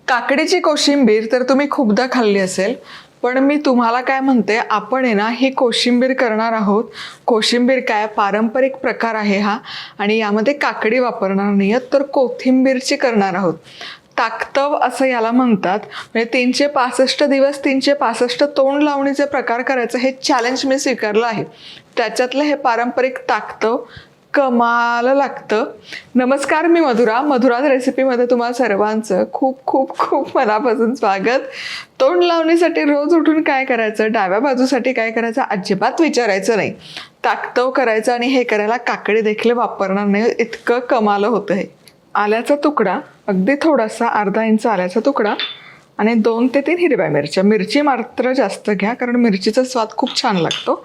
काकडीची कोशिंबीर तर तुम्ही खूपदा खाल्ली असेल, पण मी तुम्हाला काय म्हणते, आपण आहे ना ही कोशिंबीर करणार आहोत. कोशिंबीर काय पारंपरिक प्रकार आहे हा, आणि यामध्ये काकडी वापरणार नाही आहोत, तर कोथिंबीरची करणार आहोत. ताकतव असं याला म्हणतात. म्हणजे 365 दिवस 365 तोंड लावणीचे प्रकार करायचं हे चॅलेंज मी स्वीकारलं आहे. त्याच्यातलं हे पारंपरिक ताकतव कमाल लागतं. नमस्कार, मी मधुराज रेसिपीमध्ये तुम्हाला सर्वांचं खूप खूप खूप मनापासून स्वागत. तोंड लावणीसाठी रोज उठून काय करायचं, डाव्या बाजूसाठी काय करायचं अजिबात विचारायचं नाही. ताकतव करायचं आणि हे करायला काकडी देखील वापरणार नाही, इतकं कमाल होतं हे. आल्याचा तुकडा, अगदी थोडासा, अर्धा इंच आल्याचा तुकडा आणि 2 ते 3 हिरव्या मिरच्या. मिरची मात्र जास्त घ्या, कारण मिरचीचा स्वाद खूप छान लागतो.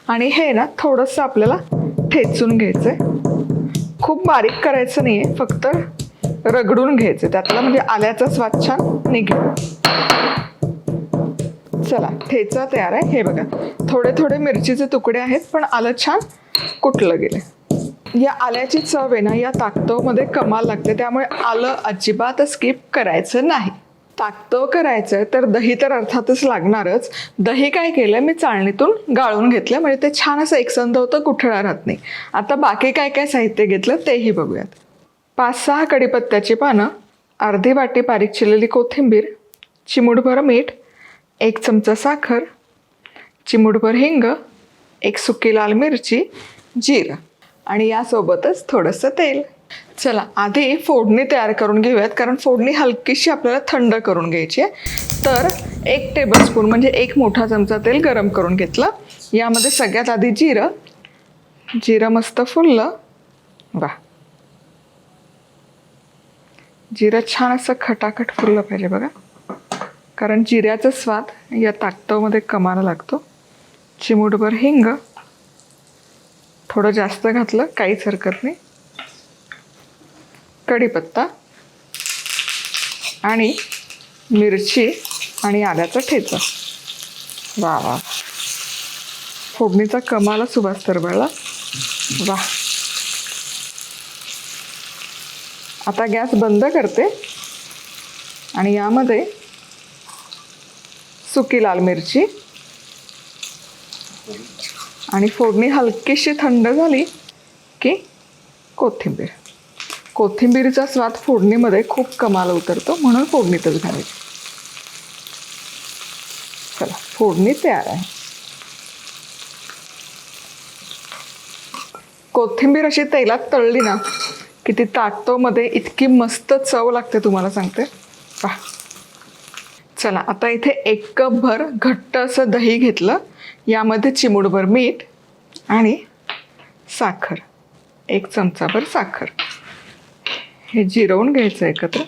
आणि हे ना थोडंसं आपल्याला ठेचून घ्यायचं आहे. खूप बारीक करायचं नाही आहे, फक्त रगडून घ्यायचं, त्यातला म्हणजे आल्याचा स्वाद छान निघेल. चला, ठेचा तयार आहे. हे बघा, थोडे थोडे मिरचीचे तुकडे आहेत, पण आलं छान कुटलं गेलं. या आल्याची चव आहे ना या ताकतवमध्ये कमाल लागते, त्यामुळे आलं अजिबात स्किप करायचं नाही. ताकतव करायचं तर दही तर अर्थातच लागणारच. दही काय केलं, मी चाळणीतून गाळून घेतलं, म्हणजे ते छान असं एकसंध होतं, गुठळा राहत नाही. आता बाकी काय काय साहित्य घेतलं तेही बघूयात. 5-6 कढीपत्त्याची पानं, अर्धी वाटी बारीक चिरलेली कोथिंबीर, चिमूटभर मीठ, 1 चमचा साखर, चिमूटभर हिंग, 1 सुकी लाल मिरची, जिरं आणि यासोबतच थोडंसं तेल. चला, आधी फोडणी तयार करून घेऊयात, कारण फोडणी हलकीशी आपल्याला थंड करून घ्यायची आहे. तर 1 टेबलस्पून म्हणजे 1 मोठा चमचा तेल गरम करून घेतलं. यामध्ये सगळ्यात आधी जिरं मस्त फुललं. वा, जिरं छान असं खटाखट फुललं पाहिजे बघा, कारण जिऱ्याचा स्वाद या ताकतवमध्ये कमाल लागतो. चिमूटभर हिंग, थोडं जास्त घातलं काहीच हरकत नाही. कढीपत्ता आणि मिरची आणि आल्याचा ठेचा. वा वा, फोडणीचा कमाल सुवास तरबळला. वा, आता गॅस बंद करते आणि यामध्ये सुकी लाल मिरची आणि फोडणी हलकीशी थंड झाली की कोथिंबीर. कोथिंबीरचा स्वाद फोडणीमध्ये खूप कमाल उतरतो, म्हणून फोडणीतच घालायची. चला, फोडणी तयार आहे. कोथिंबीर अशी तेलात तळली ना की ती ताकतवमध्ये इतकी मस्त चव लागते, तुम्हाला सांगते. पहा, चला, आता इथे 1 कपभर घट्ट असं दही घेतलं. यामध्ये चिमूटभर मीठ आणि साखर, 1 चमचाभर साखर. हे जिरवून घ्यायचं एकत्र.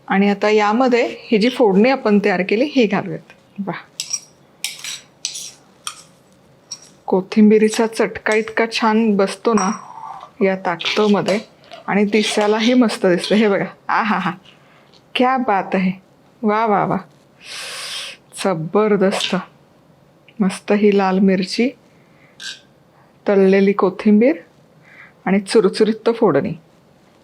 आणि आता यामध्ये ही जी फोडणी आपण तयार केली ही घालूयात. वा, कोथिंबीरीचा चटका इतका छान बसतो ना या ताकतवमध्ये, आणि दिसायलाही मस्त दिसतं. हे बघा, आ हा हा, क्या बात आहे. वा वा वा, जबरदस्त. मस्त ही लाल मिरची, तळलेली कोथिंबीर आणि चुरचुरीत फोडणी.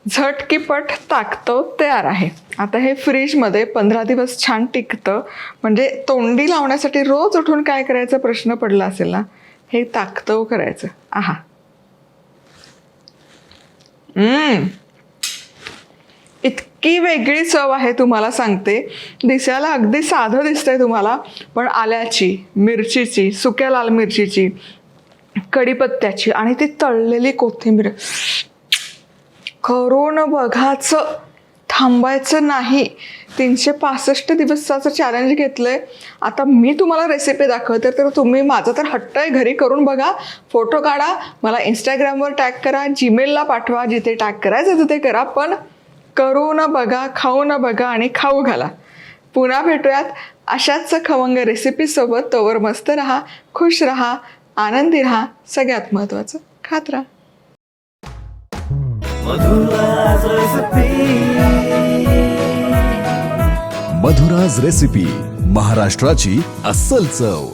झटकीपट ताकतव तयार आहे. आता हे फ्रीजमध्ये 15 दिवस छान टिकतं. म्हणजे तोंडी लावण्यासाठी रोज उठून काय करायचा प्रश्न पडला असेल ना, हे ताकतव करायचं. आहा, इतकी वेगळी चव आहे, तुम्हाला सांगते. दिसायला अगदी साधं दिसतंय तुम्हाला, पण आल्याची, मिरचीची, सुक्या लाल मिरचीची, कढीपत्त्याची आणि ती तळलेली कोथिंबीर, करून बघायचं, थांबायचं नाही. 365 दिवसाचं चॅलेंज घेतलंय. आता मी तुम्हाला रेसिपी दाखवते, तर तुम्ही, माझा तर हट्ट आहे, घरी करून बघा, फोटो काढा, मला इंस्टाग्रामवर टॅग करा, जीमेलला पाठवा, जिथे टॅग करायचं तिथे करा, पण करू न बघा, खाऊ न बघा आणि खाऊ घाला. पुन्हा भेटूयात अशाच खवंग रेसिपीसोबत. तोवर मस्त राहा, खुश राहा, आनंदी राहा, सगळ्यात महत्त्वाचं खात राहा. मधुराज रेसिपी, महाराष्ट्राची अस्सल चव.